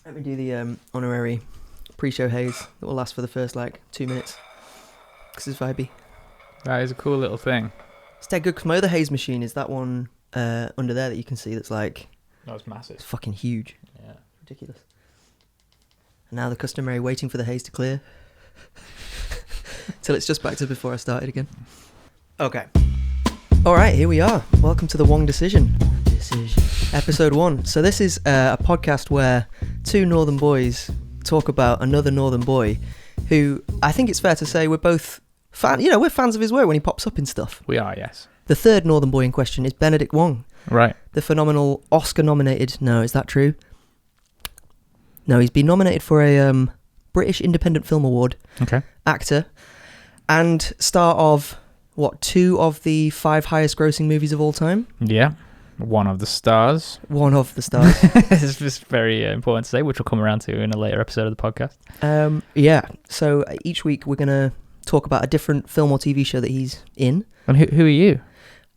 Let me do the honorary pre-show haze that will last for the first 2 minutes. Because it's vibey. That is a cool little thing. It's dead good because my other haze machine is that one under there that you can see that's That's massive. it's fucking huge. Yeah. Ridiculous. And now the customary waiting for the haze to clear. Till it's just back to before I started again. Okay. Alright, here we are. Welcome to the Wong Decision. Episode 1. So this is a podcast where two northern boys talk about another northern boy who, I think it's fair to say, we're both we're fans of his work when he pops up in stuff. We are, yes. The third northern boy in question is Benedict Wong. Right. The phenomenal Oscar-nominated... No, is that true? No, he's been nominated for a British Independent Film Award. Okay. Actor. And star of, 2 of the 5 highest grossing movies of all time? Yeah. One of the stars. One of the stars. It's just very important to say, which we'll come around to in a later episode of the podcast. Yeah. So each week we're going to talk about a different film or TV show that he's in. And who are you?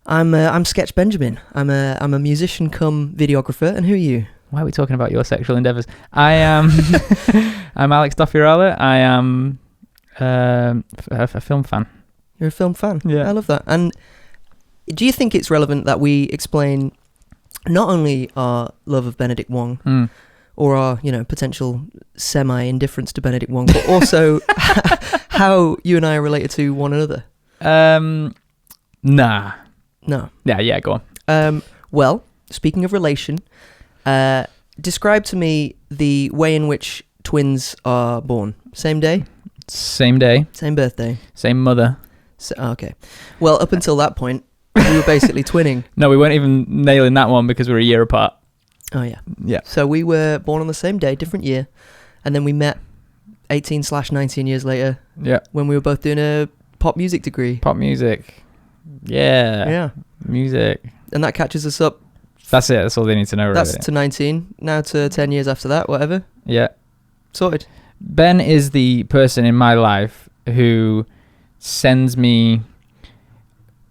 I'm Sketch Benjamin. I'm a musician cum videographer. And who are you? Why are we talking about your sexual endeavours? I am... I'm Alex Dop. I am a film fan. You're a film fan? Yeah. I love that. And do you think it's relevant that we explain not only our love of Benedict Wong or our, potential semi-indifference to Benedict Wong, but also how you and I are related to one another? Nah. No. Yeah, go on. Well, speaking of relation, describe to me the way in which twins are born. Same day? Same day. Same birthday? Same mother. So, okay. Well, up until that point, we were basically twinning. No, we weren't even nailing that one because we're a year apart. Oh, yeah. Yeah. So we were born on the same day, different year, and then we met 18/19 years later. Yeah. When we were both doing a pop music degree. Pop music. Yeah. Yeah. Music. And that catches us up. That's it. That's all they need to know, really. That's to 19. Now to 10 years after that, whatever. Yeah. Sorted. Ben is the person in my life who sends me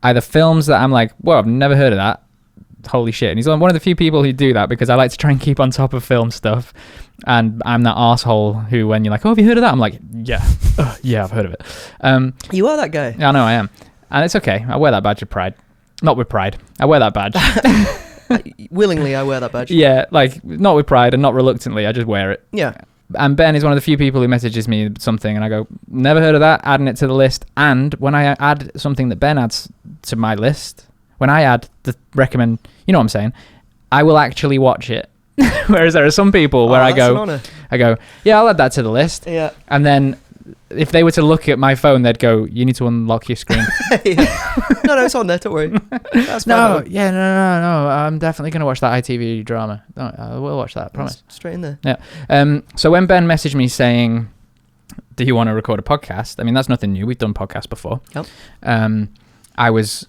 either films that I'm like, whoa, I've never heard of that. Holy shit. And he's one of the few people who do that because I like to try and keep on top of film stuff. And I'm that arsehole who, when you're like, oh, have you heard of that? I'm like, yeah. Yeah, I've heard of it. You are that guy. I know I am. And it's okay. I wear that badge with pride. Not with pride. I wear that badge. Willingly, I wear that badge. Yeah, not with pride and not reluctantly. I just wear it. Yeah. And Ben is one of the few people who messages me something and I go, never heard of that, adding it to the list. And when I add something that Ben adds to my list, when I add the recommend, you know what I'm saying, I will actually watch it. Whereas there are some people where I go, yeah, I'll add that to the list. Yeah. And then if they were to look at my phone, they'd go, you need to unlock your screen. No, it's on there, don't worry. That's no, I'm definitely going to watch that ITV drama. No, I will watch that, I promise. Straight in there. Yeah. So when Ben messaged me saying, do you want to record a podcast? I mean, that's nothing new. We've done podcasts before. Yep. I was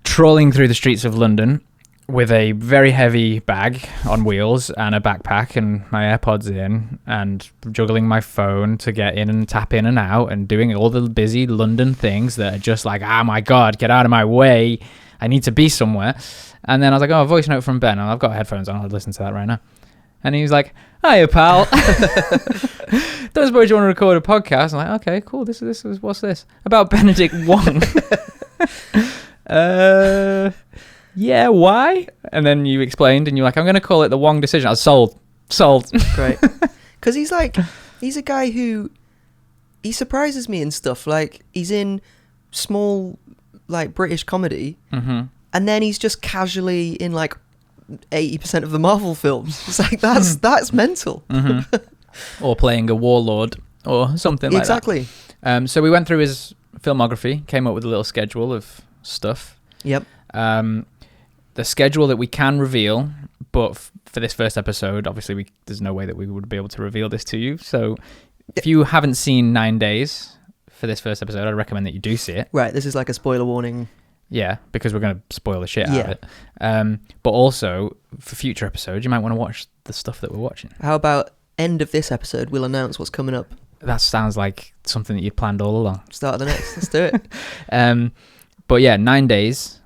trawling through the streets of London with a very heavy bag on wheels and a backpack and my AirPods in and juggling my phone to get in and tap in and out and doing all the busy London things that are just like, oh my God, get out of my way. I need to be somewhere. And then I was like, oh, a voice note from Ben. And I've got headphones on. I'll listen to that right now. And he was like, hiya, pal. Don't suppose you want to record a podcast? I'm like, okay, cool. This is what's this? About Benedict Wong. Yeah, why? And then you explained and you're like, I'm going to call it the Wong Decision. I was sold. Great. Because he's a guy who, he surprises me and stuff. Like, he's in small, British comedy. Mm-hmm. And then he's just casually in, 80% of the Marvel films. It's like, that's mental. Mm-hmm. Or playing a warlord or something like that. Exactly. So we went through his filmography, came up with a little schedule of stuff. Yep. The schedule that we can reveal, but for this first episode, obviously there's no way that we would be able to reveal this to you. So if you haven't seen 9 Days for this first episode, I'd recommend that you do see it. Right, this is like a spoiler warning. Yeah, because we're going to spoil the shit out of it. But also, for future episodes, you might want to watch the stuff that we're watching. How about end of this episode, we'll announce what's coming up. That sounds like something that you planned all along. Start of the next, let's do it. But yeah, 9 Days.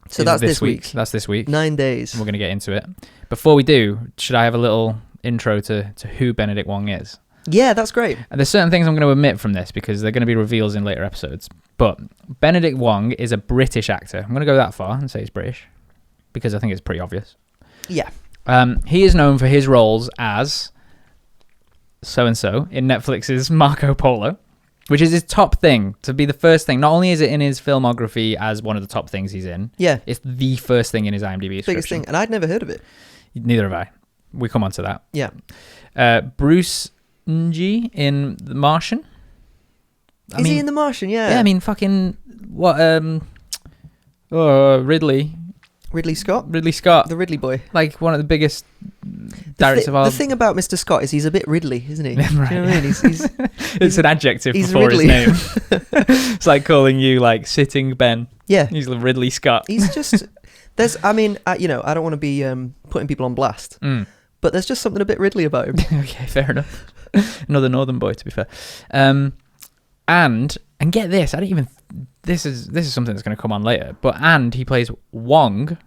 So that's this week. That's this week. 9 days. We're going to get into it. Before we do, should I have a little intro to who Benedict Wong is? Yeah, that's great. And there's certain things I'm going to omit from this because they're going to be reveals in later episodes. But Benedict Wong is a British actor. I'm going to go that far and say he's British because I think it's pretty obvious. Yeah. He is known for his roles as so-and-so in Netflix's Marco Polo, which is his top thing, to be the first thing. Not only is it in his filmography as one of the top things he's in, yeah, it's the first thing in his IMDb description. Biggest thing, and I'd never heard of it. Neither have I. We come on to that. Yeah. Bruce Ng in The Martian. Is he in The Martian? Yeah. Yeah, I mean, fucking... What, Ridley Scott. The Ridley boy. Like, one of the biggest directors of all... The thing about Mr. Scott is he's a bit Ridley, isn't he? Right. Do you know what I mean? He's it's an adjective before Ridley. his name. It's like calling you, like, Sitting Ben. Yeah. He's Ridley Scott. He's just... I don't want to be putting people on blast, but there's just something a bit Ridley about him. Okay, fair enough. Another northern boy, to be fair. And get this, I don't even... This is something that's going to come on later, and he plays Wong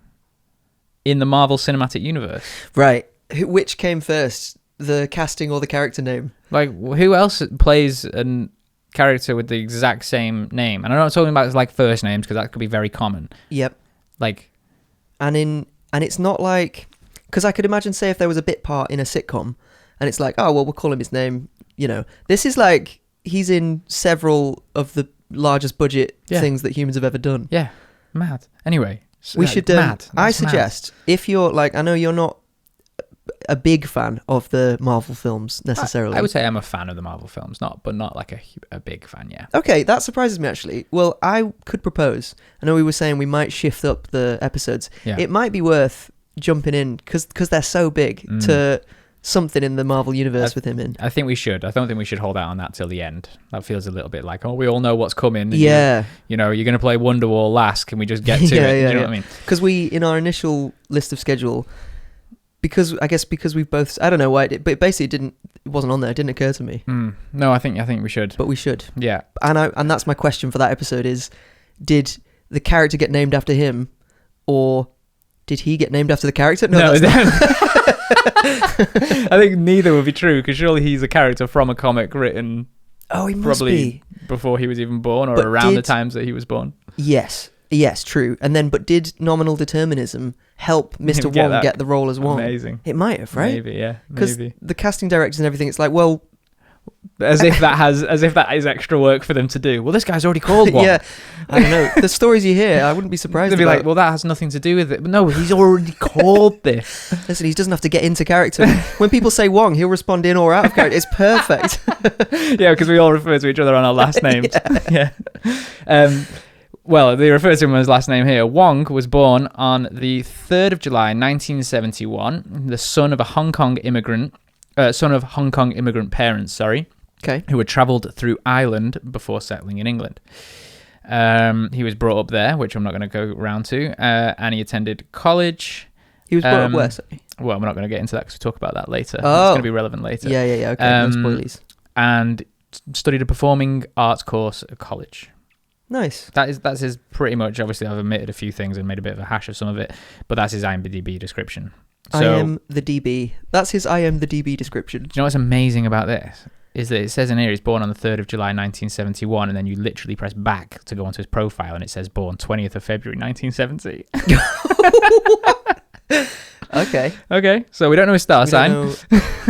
in the Marvel Cinematic Universe. Right. Which came first, the casting or the character name? Like, who else plays a character with the exact same name? And I'm not talking about like first names, because that could be very common. Yep. Like... And it's not like... Because I could imagine, say, if there was a bit part in a sitcom, and it's like, oh, well, we'll call him his name, This is like, he's in several of the largest budget things that humans have ever done. Yeah, mad. Anyway, we should. I suggest if you're like, I know you're not a big fan of the Marvel films necessarily. I would say I'm a fan of the Marvel films, but not like a big fan. Yeah. Okay, that surprises me actually. Well, I could propose. I know we were saying we might shift up the episodes. Yeah. It might be worth jumping in because they're so big to something in the Marvel universe with him in. I think we should. I don't think we should hold out on that till the end. That feels a little bit like, we all know what's coming. Yeah. You're going to play Wonderwall last. Can we just get to it? You know what I mean? Because we, in our initial list of schedule, because we both, I don't know why it did, but basically it wasn't on there. It didn't occur to me. No, I think we should. But we should. Yeah. And that's my question for that episode is, did the character get named after him, or did he get named after the character? No. I think neither would be true, because surely he's a character from a comic written he must probably before he was even born, or around the times that he was born. Yes, true. And then, but did nominal determinism help Mr. Wong get the role as Wong? Amazing. It might have, right? Maybe, yeah. Because the casting directors and everything, it's like, well... As if that is extra work for them to do. Well, this guy's already called Wong. Yeah, I don't know. The stories you hear, I wouldn't be surprised. They'd be like, well, that has nothing to do with it. But no, he's already called this. Listen, he doesn't have to get into character. When people say Wong, he'll respond in or out of character. It's perfect. Yeah, because we all refer to each other on our last names. Yeah. Well, they refer to him as last name here. Wong was born on the 3rd of July, 1971, the son of Hong Kong immigrant parents, who had travelled through Ireland before settling in England. He was brought up there, which I'm not going to go around to, and he attended college. He was brought up where, sorry? Well, we're not going to get into that because we'll talk about that later. Oh. It's going to be relevant later. Yeah, okay, no spoilies. And studied a performing arts course at college. Nice. That's his pretty much. Obviously, I've omitted a few things and made a bit of a hash of some of it, but that's his IMDb description. So, I am the DB. That's his I am the DB description. Do you know what's amazing about this? Is that it says in here he's born on the 3rd of July 1971, and then you literally press back to go onto his profile, and it says born 20th of February 1970. Okay. So we don't know his star sign.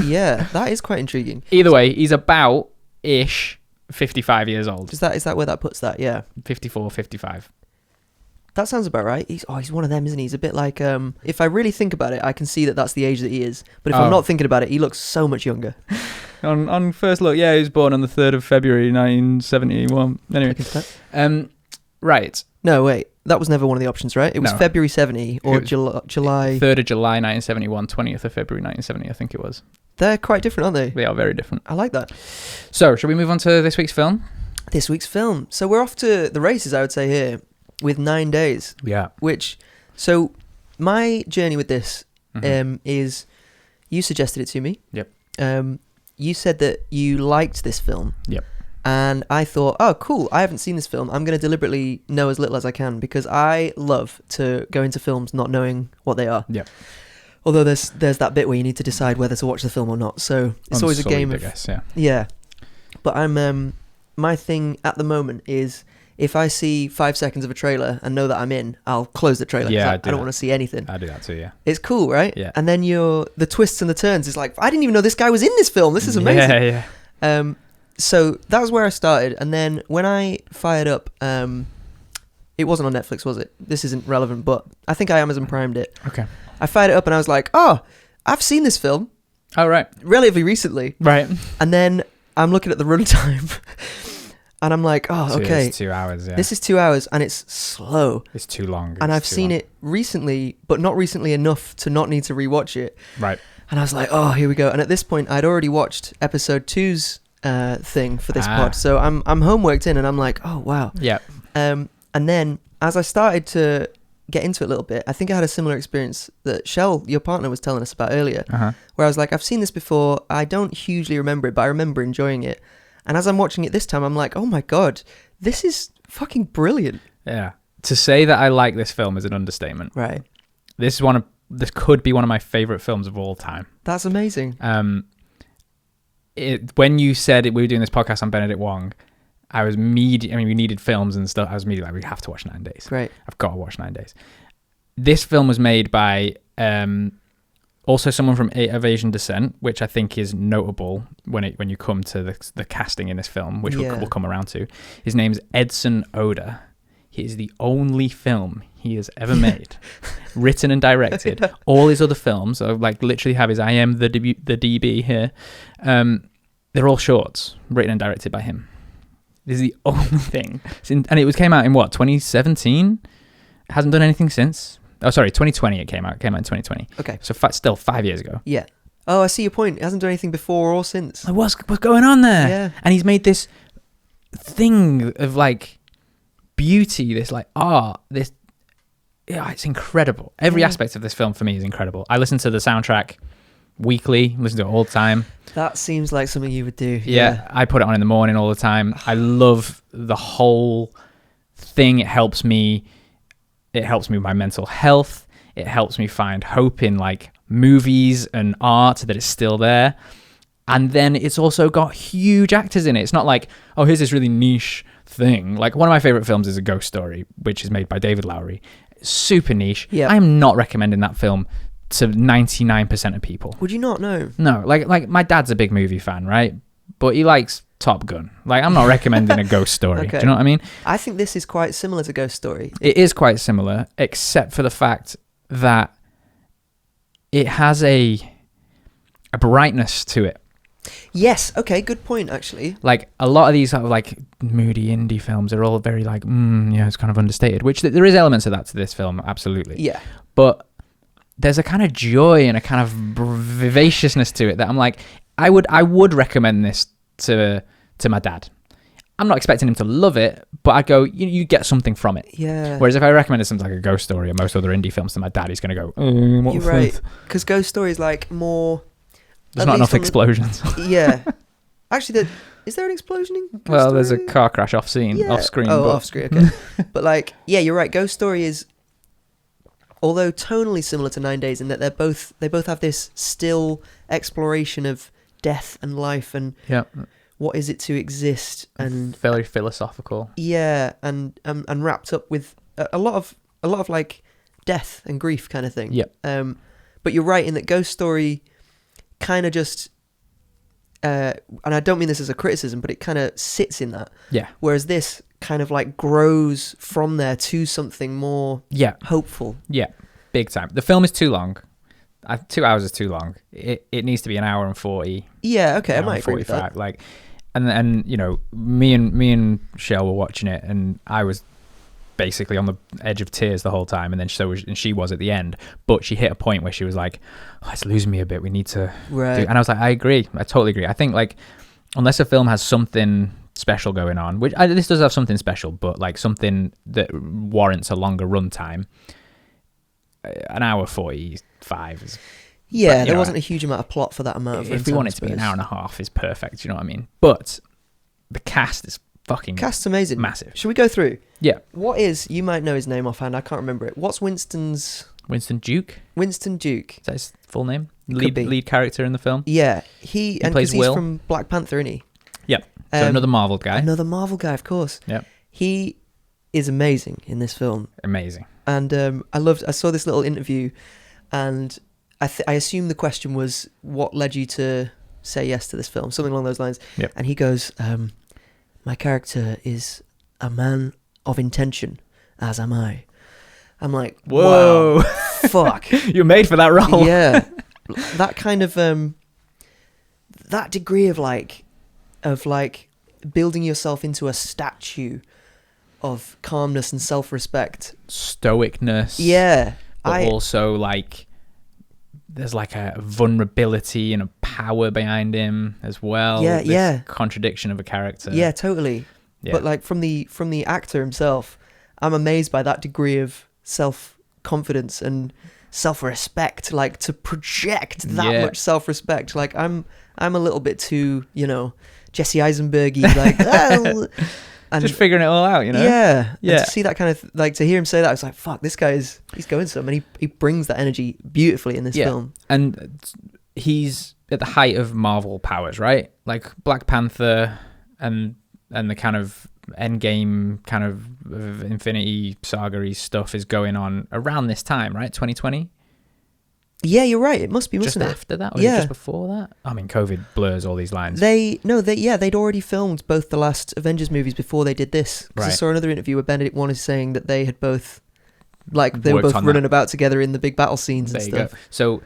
Yeah, that is quite intriguing. Either way, he's about-ish 55 years old. Is that where that puts that? Yeah. 54, 55. That sounds about right. He's one of them, isn't he? He's a bit like, if I really think about it, I can see that that's the age that he is. But if I'm not thinking about it, he looks so much younger. On first look, yeah, he was born on the 3rd of February 1971. Anyway. Right. No, wait. That was never one of the options, right? It was February 70 or July... 3rd of July 1971, 20th of February 1970, I think it was. They're quite different, aren't they? They are very different. I like that. So, shall we move on to this week's film? So we're off to the races, I would say, here. With 9 days. Yeah. So my journey with this is, you suggested it to me. Yep. You said that you liked this film. Yep. And I thought, oh, cool, I haven't seen this film. I'm going to deliberately know as little as I can because I love to go into films not knowing what they are. Yeah. Although there's that bit where you need to decide whether to watch the film or not. So it's always a game of... I guess, yeah. Yeah. But my thing at the moment is if I see 5 seconds of a trailer and know that I'm in, I'll close the trailer. Yeah, I don't want to see anything. I do that too, yeah. It's cool, right? Yeah. And then the twists and the turns is like, I didn't even know this guy was in this film. This is amazing. Yeah, yeah. So that was where I started, and then when I fired up, it wasn't on Netflix, was it? This isn't relevant, but I think I Amazon Primed it. Okay. I fired it up and I was like, oh, I've seen this film. Oh, right. Relatively recently. Right. And then I'm looking at the runtime, and I'm like, oh, okay. It's 2 hours, yeah. This is 2 hours, and it's slow. It's too long. And I've seen it recently, but not recently enough to not need to rewatch it. Right. And I was like, oh, here we go. And at this point, I'd already watched episode 2's thing for this pod, so I'm homeworked in, and I'm like, oh wow. Yeah. And then as I started to get into it a little bit, I think I had a similar experience that Shell, your partner, was telling us about earlier, where I was like, I've seen this before, I don't hugely remember it, but I remember enjoying it. And as I'm watching it this time, I'm like, oh my god, this is fucking brilliant. Yeah. To say that I like this film is an understatement. Right. This could be one of my favorite films of all time. That's amazing. When you said we were doing this podcast on Benedict Wong, we needed films and stuff. I was immediately like, we have to watch 9 Days. Great. I've got to watch 9 Days. This film was made by also someone of Asian descent, which I think is notable when you come to the casting in this film, which we'll come around to. His name's Edson Oda. He is the only film he has ever made, written and directed. All his other films, I like literally have his I Am the DB here. They're all shorts, written and directed by him. This is the only thing. And it came out in what, 2017? Hasn't done anything since. Oh, sorry, 2020 it came out. It came out in 2020. Okay. So still 5 years ago. Yeah. Oh, I see your point. It hasn't done anything before or since. Like, what's going on there? Yeah. And he's made this thing of like beauty, this like art, this... Yeah, it's incredible. Every aspect of this film for me is incredible. I listen to the soundtrack weekly, listen to it all the time. That seems like something you would do. Yeah, I put it on in the morning all the time. I love the whole thing. It helps me with my mental health. It helps me find hope in like movies and art that is still there. And then it's also got huge actors in it. It's not like, oh, here's this really niche thing. Like one of my favorite films is A Ghost Story, which is made by David Lowery. Super niche. Yep. I am not recommending that film to 99% of people. Would you not know? No, like my dad's a big movie fan, right? But he likes Top Gun. Like I'm not recommending A Ghost Story. Okay. Do you know what I mean? I think this is quite similar to Ghost Story. It is quite similar, except for the fact that it has a brightness to it. Yes. Okay. Good point. Actually, like a lot of these sort of like moody indie films are all very like, yeah, it's kind of understated. Which there is elements of that to this film, absolutely. Yeah. But there's a kind of joy and a kind of vivaciousness to it that I'm like, I would recommend this to my dad. I'm not expecting him to love it, but I'd go, you get something from it. Yeah. Whereas if I recommended something like A Ghost Story or most other indie films to my dad, he's going to go, what You're right. Because Ghost Story is like more... There's not enough explosions. Yeah. Actually, is there an explosion in Ghost Well, Story? there's a car crash off screen. Oh, off screen, okay. But like, yeah, you're right. Ghost Story is, although tonally similar to 9 Days in that they both have this still exploration of death and life and what is it to exist, and very philosophical. Yeah, and wrapped up with a lot of like death and grief kind of thing. Yeah. But you're right in that Ghost Story kind of just and I don't mean this as a criticism, but it kind of sits in that. Yeah. Whereas this kind of like grows from there to something more hopeful. Yeah, big time. The film is too long. 2 hours is too long. It needs to be an hour and 40. Yeah, okay, I might agree with that. Like, and you know, me and Shell were watching it, and I was basically on the edge of tears the whole time, and then she was at the end, but she hit a point where she was like, oh, it's losing me a bit, we need to do. And I was like, I totally agree. I think like unless a film has something special going on, which this does have something special, but like something that warrants a longer runtime, an hour 45 is there wasn't a huge amount of plot for that amount of runtime. If we want it to be an hour and a half is perfect, you know what I mean? But the cast is fucking Cast's amazing. massive. Should we go through? Yeah. What is, you might know his name offhand, I can't remember it. What's Winston Duke? Winston Duke. Is that his full name? Could be. Lead character in the film? Yeah. He plays he's Will. from Black Panther, isn't he? Yep. So another Marvel guy. Another Marvel guy, of course. Yep. He is amazing in this film. Amazing. And I saw this little interview, and I assume the question was, what led you to say yes to this film? Something along those lines. Yep. And he goes, my character is a man of intention, as am I. I'm like, whoa, wow, fuck. You're made for that role. Yeah. That kind of, that degree of building yourself into a statue of calmness and self-respect. Stoicness. Yeah. But also, like, there's like a vulnerability and a power behind him as well. Yeah, this yeah. contradiction of a character. Yeah, totally. Yeah. But like from the actor himself, I'm amazed by that degree of self-confidence and self-respect, like to project that much self-respect. Like I'm a little bit too, Jesse Eisenberg-y, like and just figuring it all out, Yeah. Yeah. And to see that kind of, like, to hear him say that, I was like, fuck, this guy he's going something. He brings that energy beautifully in this film. And he's at the height of Marvel powers, right? Like Black Panther and the kind of Endgame kind of Infinity Saga-y stuff is going on around this time, right? 2020? Yeah, you're right. It must be, just mustn't it? after that, or just before that? I mean, COVID blurs all these lines. They'd already filmed both the last Avengers movies before they did this. Right. I saw another interview where Benedict Wong is saying that they had both, they were both running about together in the big battle scenes and stuff. Go. So,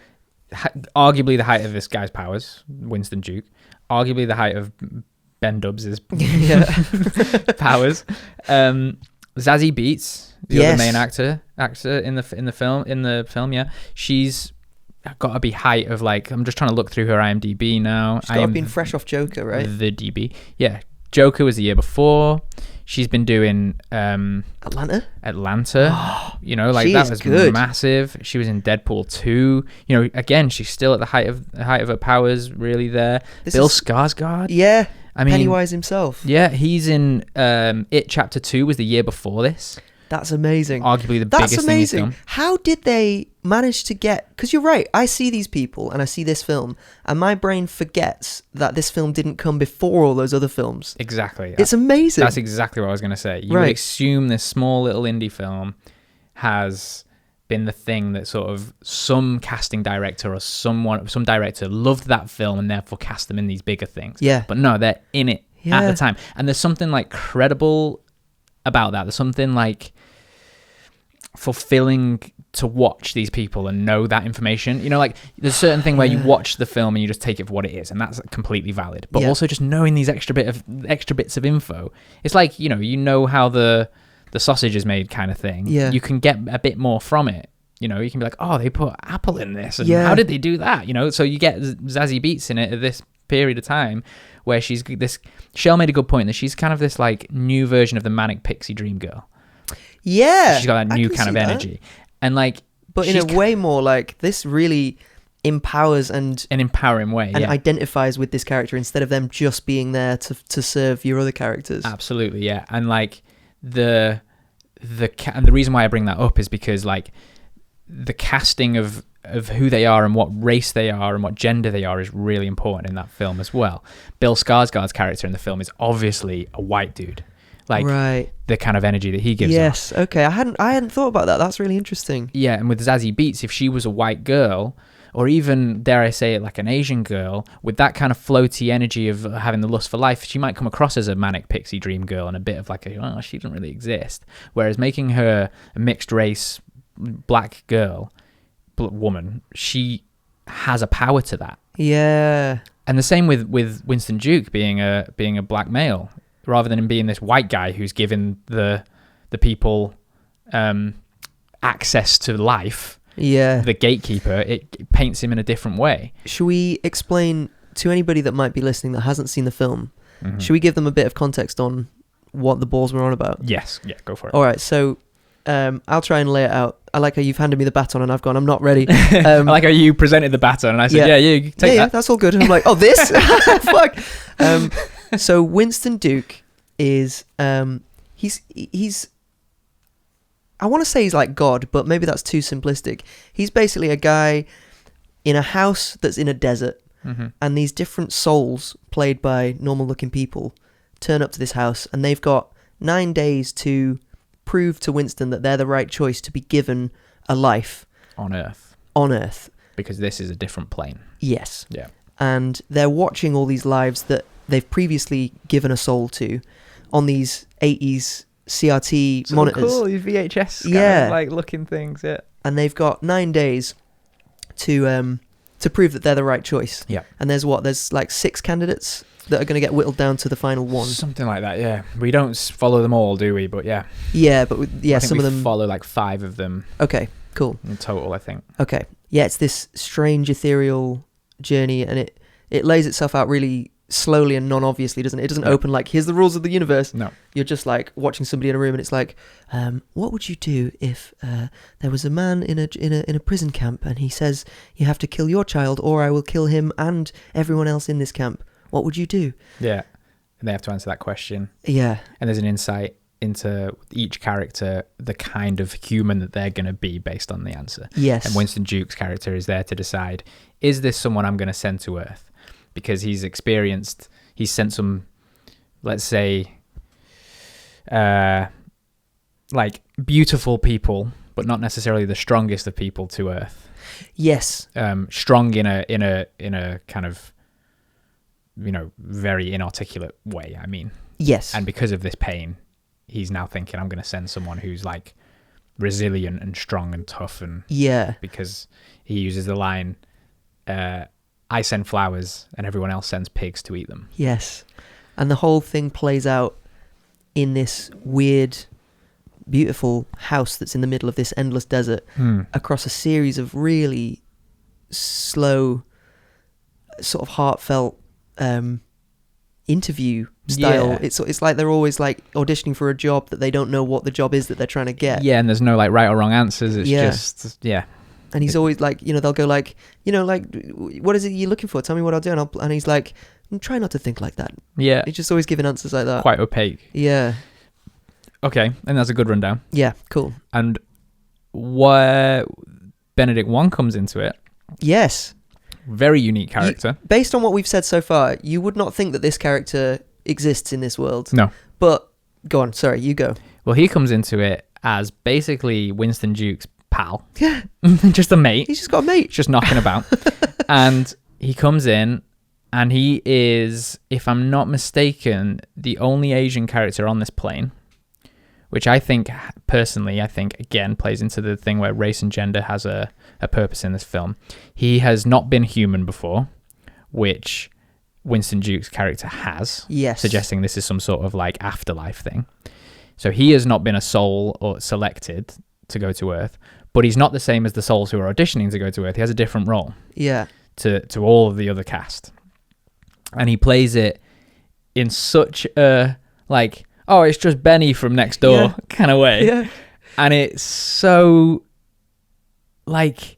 arguably the height of this guy's powers, Winston Duke. Arguably the height of Ben Dubs' powers. Zazie Beetz, the other main actor in the film, yeah, she's got to be height of, like, I'm just trying to look through her IMDb now. She's got to have been fresh off Joker, right? The DB, yeah. Joker was the year before. She's been doing Atlanta. That was good. Massive. She was in Deadpool 2. Again, she's still at the height of her powers, really there. Bill Skarsgård. Yeah. I mean, Pennywise himself. Yeah, he's in It Chapter 2 was the year before this. That's amazing. Arguably the biggest thing he's done. How did they manage to get... Because you're right, I see these people and I see this film and my brain forgets that this film didn't come before all those other films. Exactly. It's amazing. That's exactly what I was going to say. You would assume this small little indie film has been the thing that sort of some casting director or some director loved that film and therefore cast them in these bigger things. Yeah. But no, they're in it at the time. And there's something like credible about that. There's something like fulfilling to watch these people and know that information. Like there's a certain thing where you watch the film and you just take it for what it is, and that's completely valid. But also just knowing these extra bits of info. It's like, how the sausage is made kind of thing. Yeah. You can get a bit more from it. You can be like, oh, they put apple in this. And how did they do that? So you get Zazie Beetz in it at this period of time where she's this... Shell made a good point that she's kind of this like new version of the manic pixie dream girl. Yeah. She's got that new kind of energy. And like... But in a way more like this really empowers and... An empowering way, and identifies with this character instead of them just being there to serve your other characters. Absolutely, yeah. And like and the reason why I bring that up is because like the casting of who they are and what race they are and what gender they are is really important in that film as well. Bill Skarsgård's character in the film is obviously a white dude. Like the kind of energy that he gives off. Okay. I hadn't thought about that. That's really interesting. Yeah, and with Zazie Beetz, if she was a white girl, or even, dare I say it, like an Asian girl, with that kind of floaty energy of having the lust for life, she might come across as a manic pixie dream girl and a bit of like she doesn't really exist. Whereas making her a mixed race black woman, she has a power to that. Yeah. And the same with Winston Duke being a black male, rather than him being this white guy who's given the people access to life. Yeah. The gatekeeper, it paints him in a different way. Should we explain to anybody that might be listening that hasn't seen the film, should we give them a bit of context on what the balls were on about? Yes. Yeah, go for it. All right, so I'll try and lay it out. I like how you've handed me the baton and I've gone, I'm not ready. I like how you presented the baton and I said, you take that. Yeah, that's all good. And I'm like, oh, this? Fuck. So Winston Duke is he's I want to say he's like God, but maybe that's too simplistic. He's basically a guy in a house that's in a desert, and these different souls played by normal looking people turn up to this house, and they've got 9 days to prove to Winston that they're the right choice to be given a life on Earth. Because this is a different plane. Yes. Yeah. And they're watching all these lives that they've previously given a soul to on these 80s CRT So monitors. cool, these VHS kind of, like looking things, yeah. And they've got 9 days to prove that they're the right choice. Yeah. And there's like 6 candidates that are going to get whittled down to the final one. Something like that, yeah. We don't follow them all, do we? But yeah. Yeah, but I think some of them follow like 5 of them. Okay, cool. In total, I think. Okay. Yeah, it's this strange ethereal journey, and it lays itself out really slowly and non-obviously, doesn't it? It doesn't open like, here's the rules of the universe. No. You're just like watching somebody in a room, and it's like, what would you do if there was a man in a prison camp, and he says you have to kill your child, or I will kill him and everyone else in this camp? What would you do? Yeah, and they have to answer that question. Yeah, and there's an insight into each character, the kind of human that they're going to be based on the answer. Yes. And Winston Duke's character is there to decide, is this someone I'm going to send to Earth? Because he's sent some, let's say, like beautiful people, but not necessarily the strongest of people to Earth. Yes. Strong in a kind of, very inarticulate way, I mean. Yes. And because of this pain, he's now thinking, I'm going to send someone who's like resilient and strong and tough. And yeah, because he uses the line, I send flowers and everyone else sends pigs to eat them. Yes. And the whole thing plays out in this weird, beautiful house that's in the middle of this endless desert across a series of really slow, sort of heartfelt interview style. Yeah. It's like they're always like auditioning for a job that they don't know what the job is that they're trying to get. Yeah, and there's no like right or wrong answers. It's just And he's always like, they'll go like, like, what is it you're looking for? Tell me what I'll do. And he's like, try not to think like that. Yeah. He's just always giving answers like that. Quite opaque. Yeah. Okay, and that's a good rundown. Yeah, cool. And where Benedict Wong comes into it. Yes. Very unique character. Based on what we've said so far, you would not think that this character exists in this world. No. But, go on, sorry, you go. Well, he comes into it as basically Winston Duke's pal. Yeah. Just a mate. He's just got a mate. Just knocking about. And he comes in, and he is, if I'm not mistaken, the only Asian character on this plane, which I think, again, plays into the thing where race and gender has a purpose in this film. He has not been human before, which Winston Duke's character has. Yes. Suggesting this is some sort of like afterlife thing. So he has not been a soul or selected to go to Earth, but he's not the same as the souls who are auditioning to go to Earth. He has a different role. Yeah. To all of the other cast. And he plays it in such a, like, oh, it's just Benny from next door kind of way. Yeah. And it's so, like,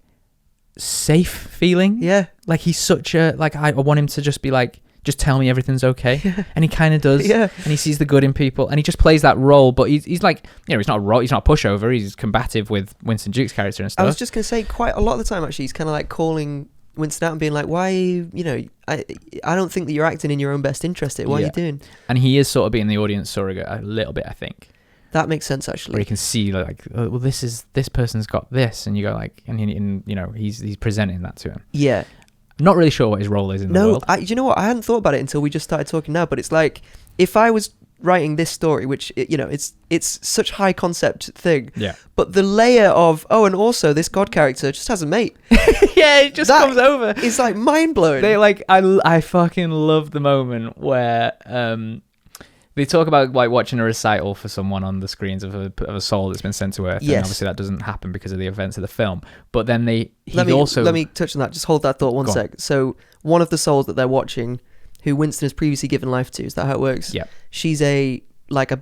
safe feeling. Yeah. Like, he's such a, like, I want him to just be like, just tell me everything's okay. Yeah. And he kind of does. Yeah. And he sees the good in people. And he just plays that role. But he's like, he's not a pushover. He's combative with Winston Duke's character and stuff. I was just going to say, quite a lot of the time, actually, he's kind of like calling Winston out and being like, why are you, I don't think that you're acting in your own best interest here. What are you doing? And he is sort of being the audience surrogate a little bit, I think. That makes sense, actually. Where you can see, like, oh, well, this person's got this. And you go, like, and he's presenting that to him. Yeah. I'm not really sure what his role is in the world. No, you know what? I hadn't thought about it until we just started talking now. But it's like, if I was writing this story, which, it's such high concept thing. Yeah. But the layer of, and also this God character just has a mate. Yeah, it just comes over. It's like mind blowing. They like, I fucking love the moment where they talk about like watching a recital for someone on the screens of a soul that's been sent to Earth. Yes. And obviously that doesn't happen because of the events of the film. But then let me touch on that. Just hold that thought one sec. So one of the souls that they're watching, who Winston has previously given life to, is that how it works? Yeah. She's a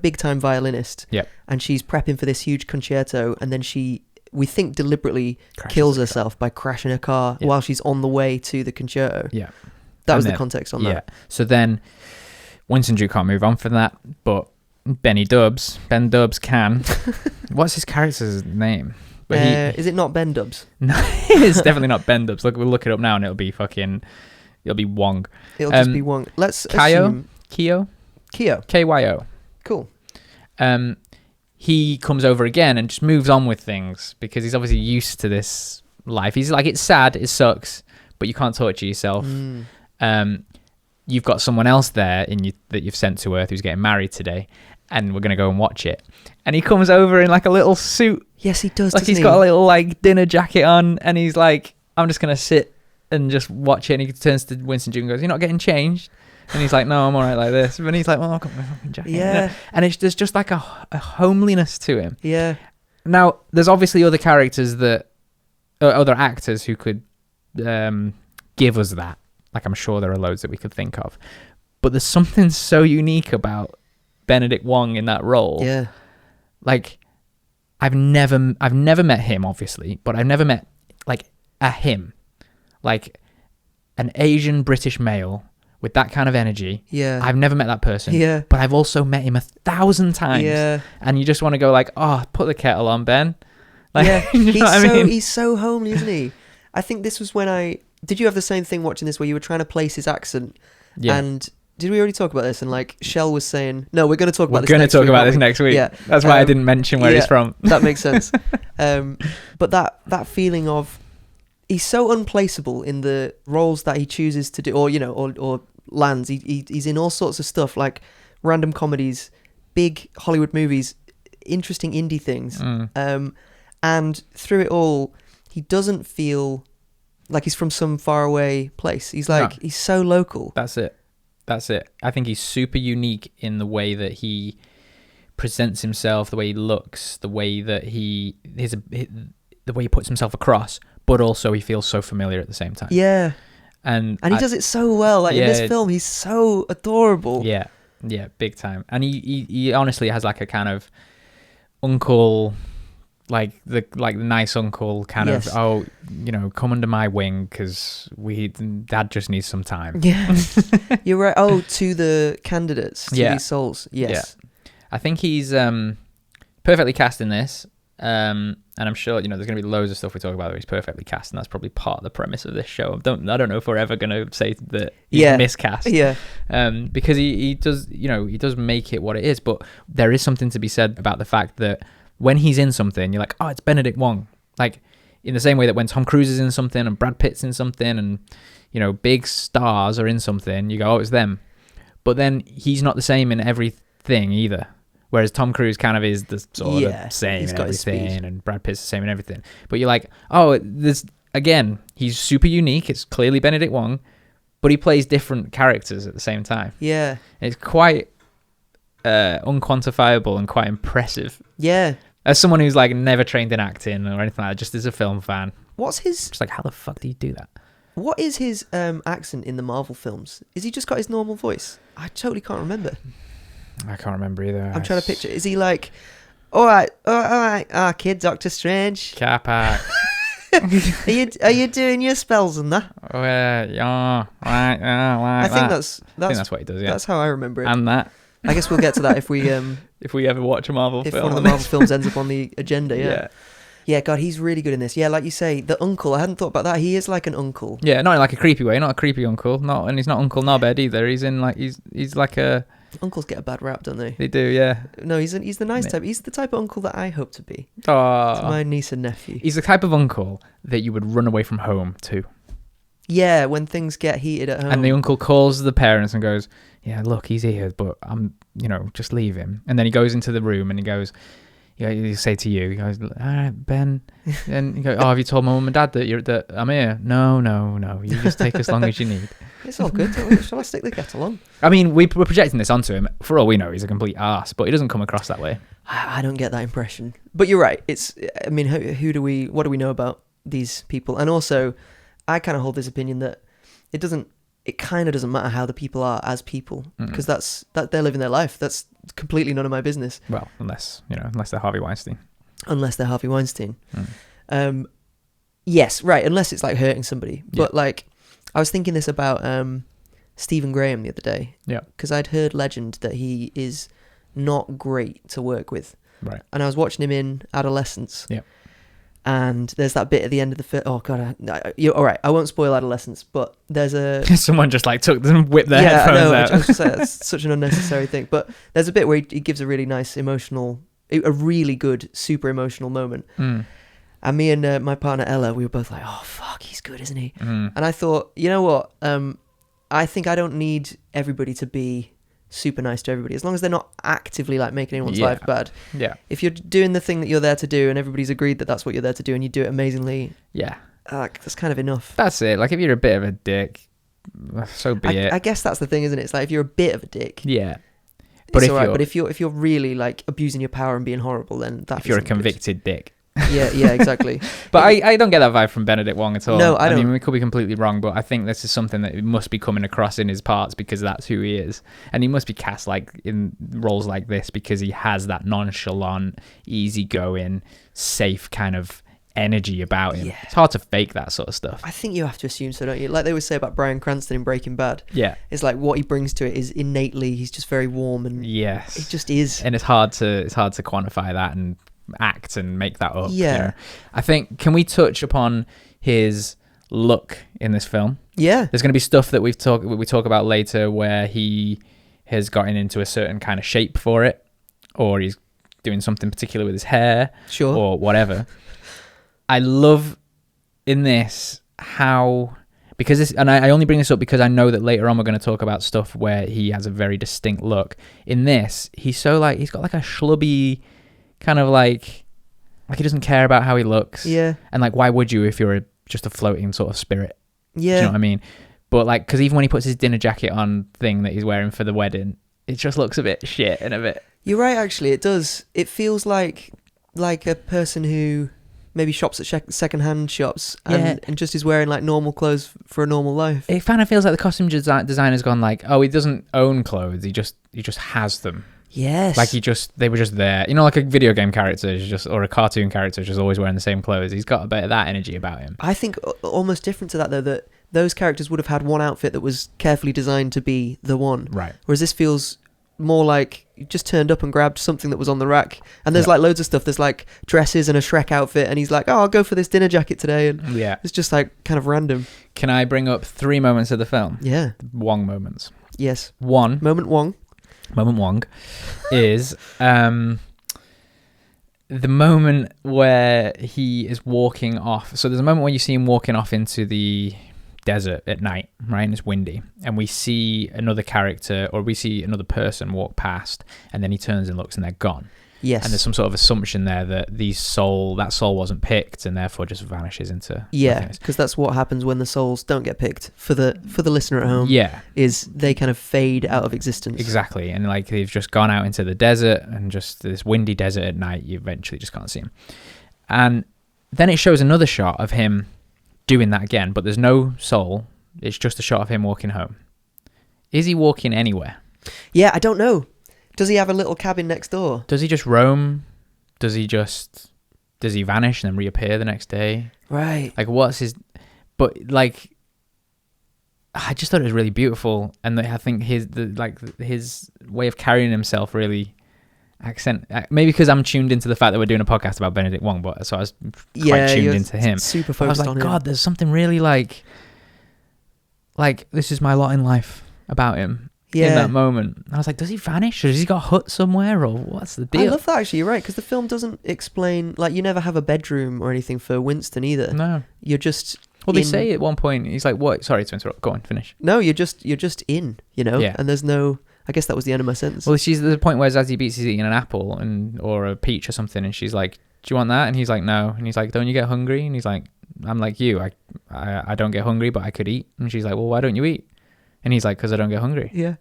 big time violinist. Yeah. And she's prepping for this huge concerto, and then we think deliberately kills herself by crashing her car while she's on the way to the concerto. Yeah. That was the context on that. Yeah. So then Winston Duke can't move on from that, but Ben Dubs can. What's his character's name? But is it not Ben Dubs? No, it's definitely not Ben Dubs. Look, we'll look it up now, and it'll be Wong. It'll just be Wong. Let's Kyo. KYO. Cool. He comes over again and just moves on with things because he's obviously used to this life. He's like, it's sad, it sucks, but you can't torture yourself. You've got someone else there that you've sent to Earth who's getting married today, and we're gonna go and watch it. And he comes over in like a little suit. Yes, he does. Like he's got a little like dinner jacket on, and he's like, I'm just gonna sit and just watch it. And he turns to Winston Duke and goes, "You're not getting changed?" And he's like, "No, I'm all right like this." And he's like, "Well, I've got my fucking jacket." Yeah. You know? And there's just like a homeliness to him. Yeah. Now, there's obviously other characters other actors who could give us that. Like, I'm sure there are loads that we could think of. But there's something so unique about Benedict Wong in that role. Yeah. Like, I've never met him, obviously, but I've never met like a him, like an Asian British male with that kind of energy. Yeah. I've never met that person. Yeah. But I've also met him 1,000 times. Yeah. And you just want to go like, oh, put the kettle on, Ben. Like, yeah. you know what I mean? He's so homely, isn't he? I think this was when did you have the same thing watching this where you were trying to place his accent? Yeah. And did we already talk about this? And like Shell was saying, no, we're going to talk about this. We're going to talk about this next week. Yeah. That's why I didn't mention where he's from. That makes sense. But that feeling of he's so unplaceable in the roles that he chooses to do, or lands. He's in all sorts of stuff like random comedies, big Hollywood movies, interesting indie things. And through it all, he doesn't feel like he's from some faraway place. He's like, he's so local. That's it. I think he's super unique in the way that he presents himself, the way he looks, the way that the way he puts himself across, but also he feels so familiar at the same time. Yeah. And he does it so well. Like in this film, he's so adorable. Yeah. Yeah, big time. And he honestly has like a kind of uncle, like the nice uncle kind of, come under my wing because Dad just needs some time. Yeah. You're right. Oh, to the candidates, to these souls. Yes. Yeah. I think he's perfectly cast in this. And I'm sure, there's going to be loads of stuff we talk about where he's perfectly cast, and that's probably part of the premise of this show. I don't know if we're ever going to say that he's miscast. Yeah. Because he does, he does make it what it is, but there is something to be said about the fact that when he's in something, you're like, oh, it's Benedict Wong. Like, in the same way that when Tom Cruise is in something and Brad Pitt's in something and, big stars are in something, you go, oh, it's them. But then he's not the same in everything either. Whereas Tom Cruise kind of is the sort of same in everything, and Brad Pitt's the same in everything. But you're like, oh, he's super unique. It's clearly Benedict Wong, but he plays different characters at the same time. Yeah. It's quite unquantifiable and quite impressive. Yeah. As someone who's like never trained in acting or anything like that, just as a film fan. Just like, how the fuck do you do that? What is his accent in the Marvel films? Is he just got his normal voice? I totally can't remember. I can't remember either. I'm trying to picture. Is he like, all right, kid, Doctor Strange? Capac. Are you doing your spells and that? I think that's what he does. Yeah, that's how I remember it. And that. I guess we'll get to that if we if we ever watch a Marvel film. If one of the Marvel films ends up on the agenda. Yeah, God, he's really good in this. Yeah, like you say, the uncle. I hadn't thought about that. He is like an uncle. Yeah, not in like a creepy way. Not a creepy uncle. And he's not Uncle Knobhead either. He's in like he's like a. Uncles get a bad rap, don't they? They do, yeah. No, he's the nice type. He's the type of uncle that I hope to be. To my niece and nephew. He's the type of uncle that you would run away from home to. Yeah, when things get heated at home. And the uncle calls the parents and goes, yeah, look, he's here, but I'm, just leave him. And then he goes into the room and he goes, he say to you, he goes, all right, Ben. And you go, oh, have you told my mum and dad that I'm here? No. You just take as long as you need. It's all good. Shall I stick the kettle on? I mean, we're projecting this onto him. For all we know, he's a complete arse, but he doesn't come across that way. I don't get that impression. But you're right. What do we know about these people? And also, I kind of hold this opinion that it kind of doesn't matter how the people are as people, because that they're living their life. That's completely none of my business. Well, unless they're Harvey Weinstein. Yes, right. Unless it's like hurting somebody. Yeah. But like, I was thinking this about Stephen Graham the other day. Yeah. Because I'd heard legend that he is not great to work with. Right. And I was watching him in Adolescence. Yeah. And there's that bit at the end of the film. Oh God, you're all right. I won't spoil Adolescence, but there's a someone just like took them, whipped their headphones out. I was just saying, that's such an unnecessary thing. But there's a bit where he gives a really nice emotional, a really good, super emotional moment. Mm. And me and my partner Ella, we were both like, "Oh fuck, he's good, isn't he?" Mm. And I thought, you know what? I think I don't need everybody to be super nice to everybody, as long as they're not actively like making anyone's life bad. Yeah. If you're doing the thing that you're there to do and everybody's agreed that that's what you're there to do and you do it amazingly, that's kind of enough. That's it. Like if you're a bit of a dick, so be it. I guess that's the thing, isn't it? It's like if you're a bit of a dick, but it's alright. But if you're really like abusing your power and being horrible, then that if you're a convicted dick. Yeah, exactly. But I don't get that vibe from Benedict Wong at all. No, I don't. I mean, we could be completely wrong, but I think this is something that must be coming across in his parts because that's who he is. And he must be cast like in roles like this because he has that nonchalant, easygoing, safe kind of energy about him. Yeah. It's hard to fake that sort of stuff. I think you have to assume so, don't you? Like they always say about Bryan Cranston in Breaking Bad. Yeah. It's like what he brings to it is innately, he's just very warm and yes, it just is. And it's hard to quantify that and act and make that up. Yeah. You know? I think, can we touch upon his look in this film? Yeah. There's going to be stuff that we talk about later where he has gotten into a certain kind of shape for it, or he's doing something particular with his hair, sure, or whatever. I love in this how, because this, and I only bring this up because I know that later on we're going to talk about stuff where he has a very distinct look. In this, he's so like, he's got like a schlubby kind of like he doesn't care about how he looks. Yeah. And like, why would you if you're just a floating sort of spirit? Yeah. Do you know what I mean? But like, because even when he puts his dinner jacket on thing that he's wearing for the wedding, it just looks a bit shit and a bit... You're right, actually. It does. It feels like a person who maybe shops at second-hand shops and just is wearing like normal clothes for a normal life. It kind of feels like the costume designer's gone like, oh, he doesn't own clothes. He just has them. Yes. Like they were just there. You know, like a video game character or a cartoon character is just always wearing the same clothes. He's got a bit of that energy about him. I think almost different to that though, that those characters would have had one outfit that was carefully designed to be the one. Right. Whereas this feels more like you just turned up and grabbed something that was on the rack. And there's like loads of stuff. There's like dresses and a Shrek outfit. And he's like, oh, I'll go for this dinner jacket today. And it's just like kind of random. Can I bring up 3 moments of the film? Yeah. The Wong moments. Yes. Moment Wong is the moment where he is walking off. So there's a moment where you see him walking off into the desert at night, right? And it's windy. And we see another character, or we see another person walk past, and then he turns and looks and they're gone. Yes. And there's some sort of assumption there that that soul wasn't picked and therefore just vanishes into... Yeah, because that's what happens when the souls don't get picked. For the listener at home, is they kind of fade out of existence. Exactly. And like they've just gone out into the desert, and just this windy desert at night, you eventually just can't see him. And then it shows another shot of him doing that again, but there's no soul. It's just a shot of him walking home. Is he walking anywhere? Yeah, I don't know. Does he have a little cabin next door? Does he just roam? Does he vanish and then reappear the next day? Right. Like, what's his... But, like, I just thought it was really beautiful. And I think his way of carrying himself really maybe because I'm tuned into the fact that we're doing a podcast about Benedict Wong, but so I was quite tuned into him. Super focused on him. I was like, God, there's something really like this is my lot in life about him. In that moment, I was like, does he vanish, or has he got a hut somewhere, or what's the deal? I love that, actually. You're right, because the film doesn't explain, like, you never have a bedroom or anything for Winston either. No, you're just... Well, they say at one point, he's like, what? Sorry to interrupt. Go on, finish. No, you're just in, you know? Yeah. And there's no... I guess that was the end of my sentence. Well, there's a point where Zazie Beetz is eating an apple or a peach or something, and she's like, do you want that? And he's like, no. And he's like, don't you get hungry? And he's like, I'm like you. I don't get hungry, but I could eat. And she's like, well, why don't you eat? And he's like, because I don't get hungry. Yeah.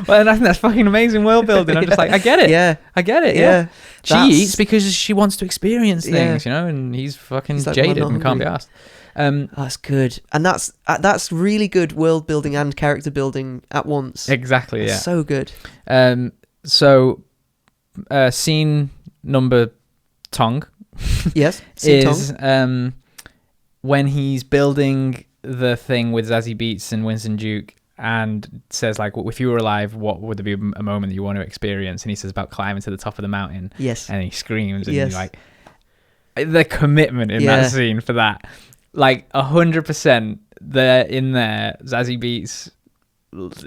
Well, and I think that's fucking amazing world building. I'm just like, I get it. Yeah. I get it. Yeah. She eats because she wants to experience things, you know, and he's fucking like, jaded and can't be asked. That's good. And that's really good world building and character building at once. Exactly, that's so good. So scene number Tong yes, is when he's building the thing with Zazie Beetz and Winston Duke, and says like, if you were alive, what would there be a moment that you want to experience? And he says about climbing to the top of the mountain. Yes. And he screams, and Yes. you're like, the commitment in that scene for that, like 100%. They're in there. Zazie Beetz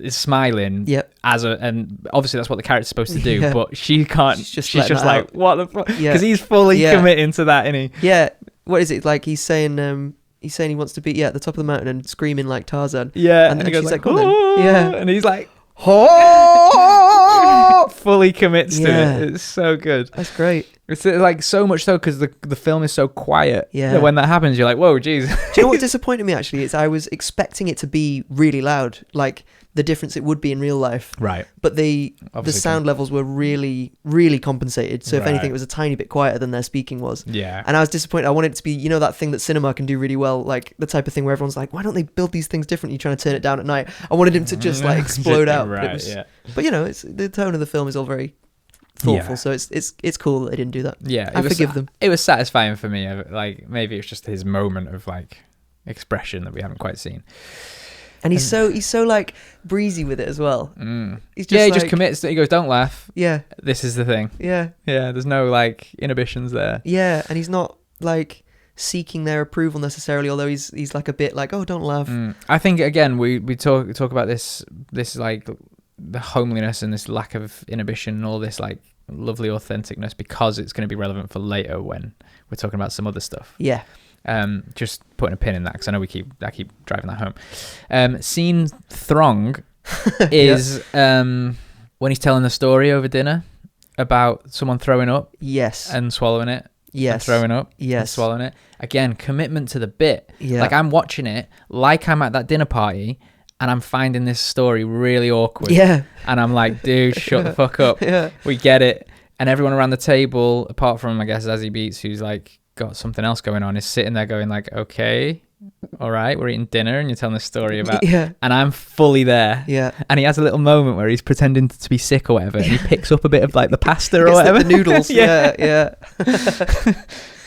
is smiling. Yep. And obviously that's what the character's supposed to do, Yeah. but she can't. She's just like, out. what the fuck? Yeah. Because he's fully committing to that, isn't he? Yeah. What is it like? He's saying he wants to be at the top of the mountain and screaming like Tarzan. Yeah. And then he goes she's like, oh, "Go on then." Yeah. And he's like, Oh! fully commits to Yeah. it. It's so good. That's great. It's like so much so because the film is so quiet. Yeah. That when that happens, you're like, whoa, jeez. Do you know what disappointed me actually? Is I was expecting it to be really loud, like the difference it would be in real life. Right. But the Obviously sound levels were really, really compensated. So if Right. anything, it was a tiny bit quieter than their speaking was. Yeah. And I was disappointed. I wanted it to be, you know, that thing that cinema can do really well, like the type of thing where everyone's like, why don't they build these things differently? You're trying to turn it down at night. I wanted him to just like explode out. Right. But, it was, Yeah. but you know, it's the tone of the film is all very thoughtful. Yeah. So it's cool that they didn't do that. Yeah. I forgive them. It was satisfying for me. Like maybe it's just his moment of like expression that we haven't quite seen. And he's so like breezy with it as well. He's just he like, just commits. He goes, "Don't laugh. Yeah. This is the thing." Yeah. Yeah. There's no like inhibitions there. Yeah, and he's not like seeking their approval necessarily, although he's like a bit like, oh, don't laugh. I think again we talk about this like the homeliness and this lack of inhibition and all this like lovely authenticness because it's going to be relevant for later when we're talking about some other stuff. Yeah. Just putting a pin in that because I know I keep driving that home. Scene throng is when he's telling the story over dinner about someone throwing up Yes. and swallowing it. Yes. And throwing up. Yes. And swallowing it. Again, commitment to the bit. Yeah. Like I'm watching it like I'm at that dinner party and I'm finding this story really awkward. Yeah. And I'm like, dude, shut the fuck up. Yeah. We get it. And everyone around the table, apart from I guess Zazie Beetz, who's like got something else going on, is sitting there going like, okay, all right, we're eating dinner and you're telling this story about, Yeah. and I'm fully there. Yeah. And he has a little moment where he's pretending to be sick or whatever, and he picks up a bit of like the pasta or Gets whatever. The noodles. Yeah. Yeah.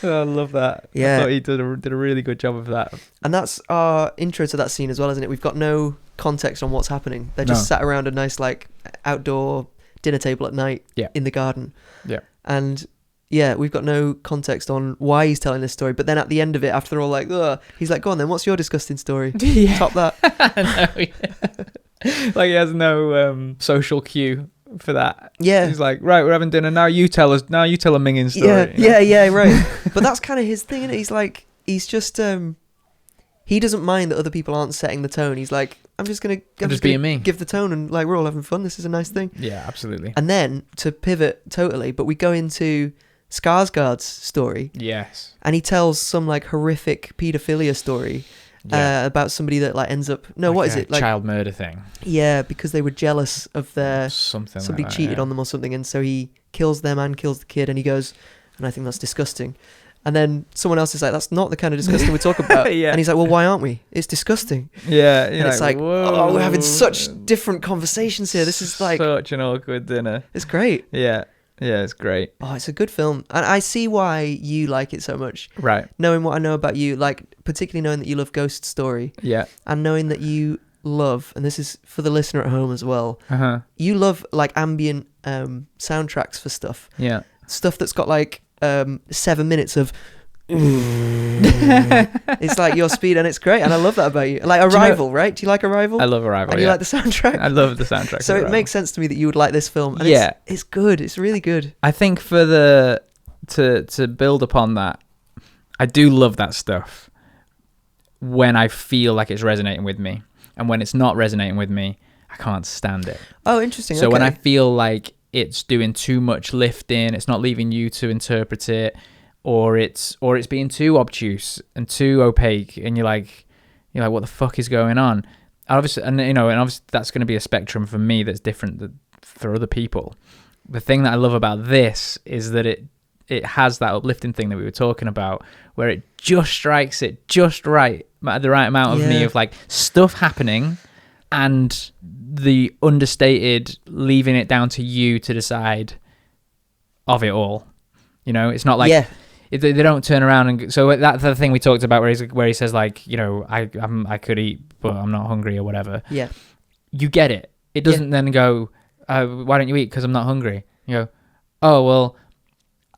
Oh, I love that. Yeah. I thought he did a really good job of that. And that's our intro to that scene as well, isn't it? We've got no context on what's happening. They're just sat around a nice like outdoor dinner table at night in the garden. Yeah. And yeah, we've got no context on why he's telling this story. But then at the end of it, after they're all like, ugh, he's like, go on then, what's your disgusting story? Yeah. Top that. Like he has no social cue for that. Yeah. He's like, right, we're having dinner. Now you tell a minging story. Yeah, you know? yeah, right. But that's kind of his thing, isn't it? He's like, he's just, he doesn't mind that other people aren't setting the tone. He's like, I'm just being me. Give the tone and like, we're all having fun. This is a nice thing. Yeah, absolutely. And then to pivot totally, but we go into Skarsgård's story. Yes. And he tells some like horrific paedophilia story about somebody that like ends up, what is it? Like child murder thing. Yeah, because they were jealous of somebody like that, cheated on them or something. And so he kills them and kills the kid and he goes, and I think that's disgusting. And then someone else is like, that's not the kind of disgusting we're talking about. Yeah. And he's like, well, why aren't we? It's disgusting. Yeah. And it's like, oh, we're having such different conversations here. This is like... such an awkward dinner. It's great. Yeah. Yeah, it's great. Oh, it's a good film. And I see why you like it so much. Right. Knowing what I know about you, like particularly knowing that you love Ghost Story. Yeah. And knowing that you love, and this is for the listener at home as well, you love like ambient soundtracks for stuff. Yeah. Stuff that's got like 7 minutes of it's like your speed, and it's great, and I love that about you. Like Arrival, right? Do you like Arrival? I love Arrival. And you like the soundtrack? I love the soundtrack. So it makes sense to me that you would like this film. And it's good. It's really good. I think for to build upon that, I do love that stuff when I feel like it's resonating with me, and when it's not resonating with me, I can't stand it. Oh, interesting. So when I feel like it's doing too much lifting, it's not leaving you to interpret it, or it's being too obtuse and too opaque, and you're like, what the fuck is going on? Obviously, and obviously that's going to be a spectrum for me that's different for other people. The thing that I love about this is that it has that uplifting thing that we were talking about, where it just strikes it just right, the right amount of me of like stuff happening, and the understated leaving it down to you to decide of it all. It's not like they don't turn around and so that's the thing we talked about where he says like, you know, I could eat but I'm not hungry or whatever. Yeah, you get it. It doesn't then go, why don't you eat? Because I'm not hungry. You go, oh well,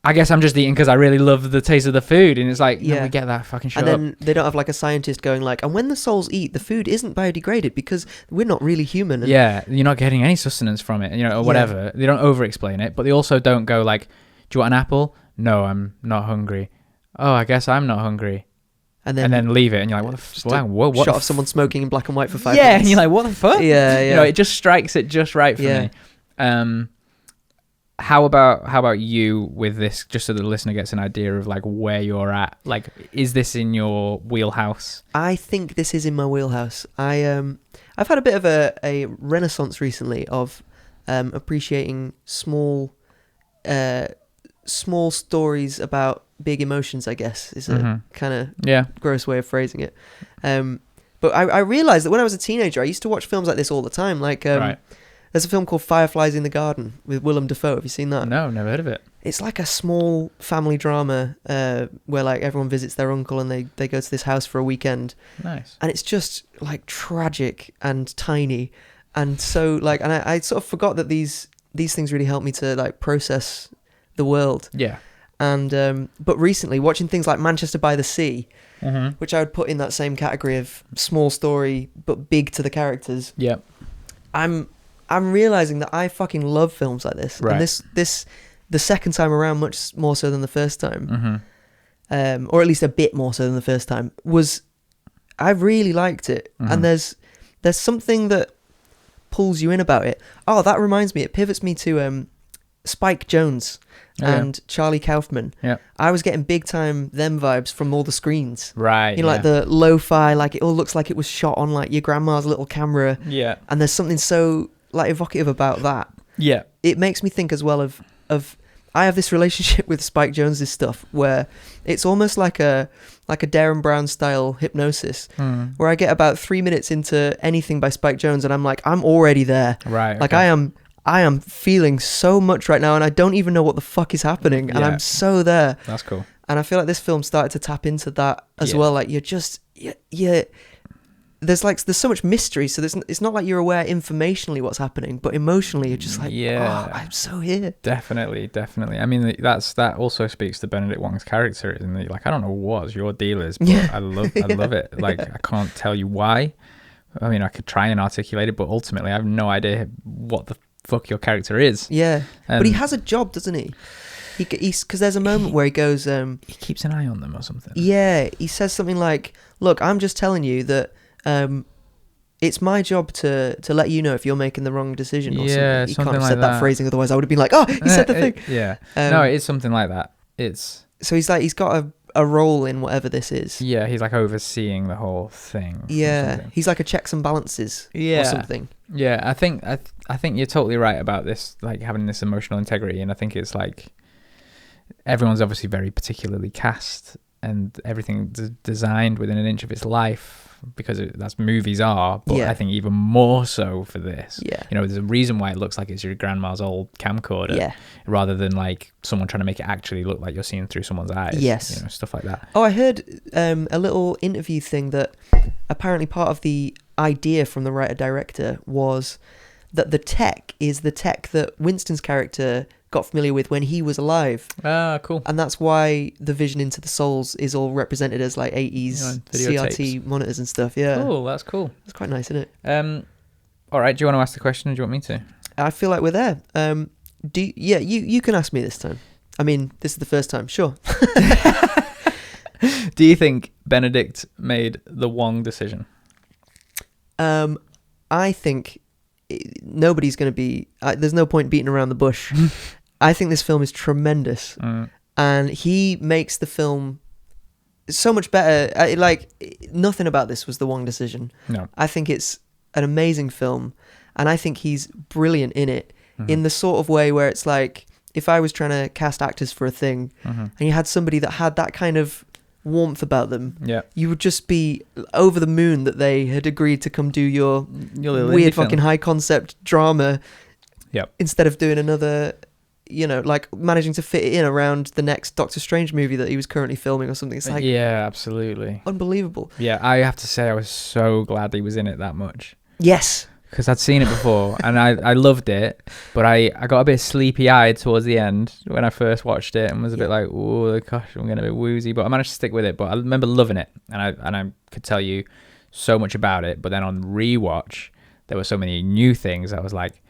I guess I'm just eating because I really love the taste of the food. And it's like, no, we get that, fucking shut up. And then they don't have like a scientist going like, and when the souls eat, the food isn't biodegraded because we're not really human. And you're not getting any sustenance from it, you know, or whatever. They don't over-explain it, but they also don't go like, do you want an apple? No, I'm not hungry. Oh, I guess I'm not hungry. And then leave it, and you're like, what the fuck? What shot of someone smoking in black and white for 5 minutes. minutes. And you're like, what the fuck? Yeah. You know, it just strikes it just right for me. How about you with this, just so the listener gets an idea of like where you're at? Like, is this in your wheelhouse? I think this is in my wheelhouse. I've had a bit of a renaissance recently of appreciating small stories about big emotions, I guess, is a kind of gross way of phrasing it. But I realised that when I was a teenager, I used to watch films like this all the time. Like, there's a film called Fireflies in the Garden with Willem Dafoe. Have you seen that? No, never heard of it. It's like a small family drama where like everyone visits their uncle and they go to this house for a weekend. Nice. And it's just like tragic and tiny. And so like, and I sort of forgot that these things really help me to like process the world. Yeah. And but recently watching things like Manchester by the Sea, which I would put in that same category of small story but big to the characters. Yeah. I'm realizing that I fucking love films like this. Right. And this the second time around, much more so than the first time, or at least a bit more so than the first time, I really liked it. And there's something that pulls you in about it. Oh, that reminds me. It pivots me to Spike Jonze and Charlie Kaufman. Yeah. I was getting big time them vibes from all the screens. Right. You know, like the lo-fi, like it all looks like it was shot on like your grandma's little camera. Yeah. And there's something so like evocative about that. Yeah. It makes me think as well of I have this relationship with Spike Jonze's stuff where it's almost like a Darren Brown style hypnosis, where I get about 3 minutes into anything by Spike Jonze and I'm like, I'm already there. Right. Like I am feeling so much right now and I don't even know what the fuck is happening and I'm so there. That's cool. And I feel like this film started to tap into that as well. Like you're just there's so much mystery, so it's not like you're aware informationally what's happening, but emotionally you're just like, oh, I'm so here. Definitely. I mean, that also speaks to Benedict Wong's character, isn't it? Like, I don't know what your deal is, but I love it. Like, I can't tell you why. I mean, I could try and articulate it, but ultimately I have no idea what the fuck your character is. Yeah, but he has a job, doesn't he? He's because there's a moment where he goes, he keeps an eye on them or something. Yeah, he says something like, "Look, I'm just telling you that it's my job to let you know if you're making the wrong decision." Or something. He can't have said that phrasing, otherwise I would have been like, "Oh, he said the thing." Yeah, no, it's something like that. So he's got a role in whatever this is. Yeah, he's like overseeing the whole thing. Yeah, he's like a checks and balances. Or something. Yeah, I think you're totally right about this, like having this emotional integrity, and I think it's like everyone's obviously very particularly cast and everything designed within an inch of its life, because that's movies are, but I think even more so for this. Yeah. You know, there's a reason why it looks like it's your grandma's old camcorder, rather than like someone trying to make it actually look like you're seeing through someone's eyes. Yes. You know, stuff like that. Oh, I heard a little interview thing that apparently part of the idea from the writer-director was that the tech is the tech that Winston's character got familiar with when he was alive. Ah, cool. And that's why the vision into the souls is all represented as like 80s CRT monitors and stuff. Yeah. Cool, that's cool. That's quite nice, isn't it? All right, do you want to ask the question or do you want me to? I feel like we're there. You can ask me this time. I mean, this is the first time, sure. Do you think Benedict made the Wong decision? I think nobody's going to be... there's no point beating around the bush. I think this film is tremendous. And he makes the film so much better. Nothing about this was the Wong decision. No. I think it's an amazing film. And I think he's brilliant in it. In the sort of way where it's like, if I was trying to cast actors for a thing, and you had somebody that had that kind of warmth about them, you would just be over the moon that they had agreed to come do your weird fucking high concept drama instead of doing another like managing to fit it in around the next Doctor Strange movie that he was currently filming or something. It's like, yeah, absolutely unbelievable. Yeah, I have to say I was so glad he was in it that much. Yes. Because I'd seen it before and I loved it, but I got a bit sleepy-eyed towards the end when I first watched it and was a bit like, oh gosh, I'm getting a bit woozy, but I managed to stick with it. But I remember loving it, and I could tell you so much about it, but then on rewatch there were so many new things. I was like,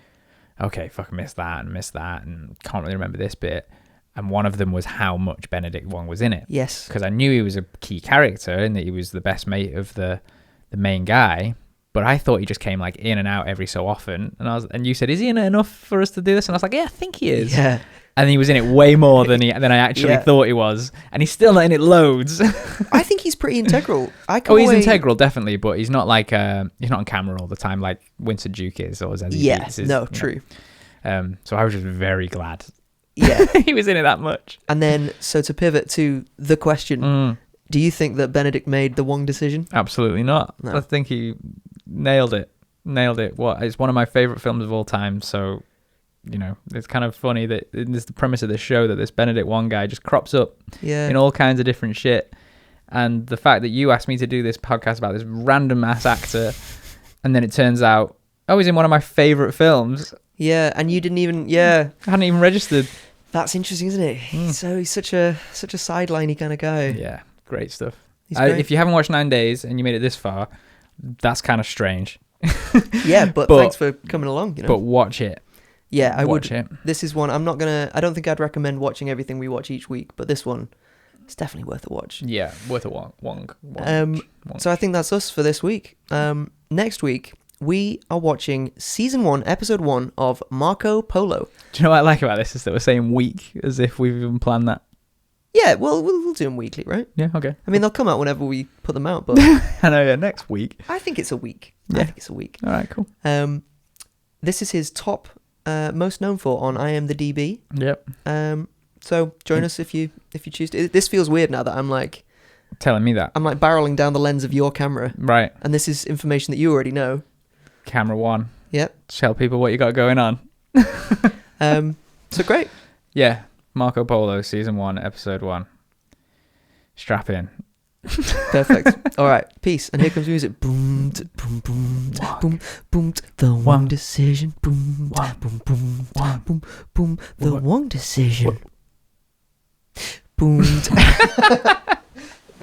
okay, fuck, I missed that and can't really remember this bit. And one of them was how much Benedict Wong was in it. Yes. Because I knew he was a key character and that he was the best mate of the main guy, but I thought he just came like in and out every so often. And you said, is he in it enough for us to do this? And I was like, yeah, I think he is. Yeah. And he was in it way more than I actually thought he was. And he's still not in it loads. I think he's pretty integral. He's integral, definitely, but he's not like he's not on camera all the time like Winston Duke is or Zazie Beetz is. True. So I was just very glad. Yeah. He was in it that much. And then, so to pivot to the question, do you think that Benedict made the Wong decision? Absolutely not. No. I think he nailed it. It's one of my favorite films of all time, so it's kind of funny that this is the premise of this show, that this Benedict Wong guy just crops up in all kinds of different shit. And the fact that you asked me to do this podcast about this random ass actor, and then it turns out, he's in one of my favorite films. Yeah, and you didn't even, I hadn't even registered. That's interesting, isn't it? So he's such a sideliney kind of guy. Yeah, great stuff. Great. If you haven't watched 9 Days and you made it this far, that's kind of strange. Yeah, but thanks for coming along. But watch it. Yeah, I watch would. It. This is one I don't think I'd recommend watching everything we watch each week, but this one, it's definitely worth a watch. Yeah, worth a Wong. So I think that's us for this week. Next week we are watching season 1, episode 1 of Marco Polo. Do you know what I like about this is that we're saying week as if we've even planned that. Yeah, well, we'll do them weekly, right? Yeah, okay. I mean, they'll come out whenever we put them out, but I know. Yeah, next week. I think it's a week. Yeah. I think it's a week. All right, cool. This is his top, most known for on IMDb. Yep. So join us if you choose to. This feels weird now that I'm like telling me that. I'm like barreling down the lens of your camera. Right. And this is information that you already know. Camera one. Yep. Tell people what you got going on. So great. Yeah. Marco Polo, season 1, episode 1. Strap in. Perfect. All right. Peace. And here comes music. Boom, boom, boom, boom, boom. The Wong decision. Boom, boom, boom, boom, boom. The Wong decision. Boom.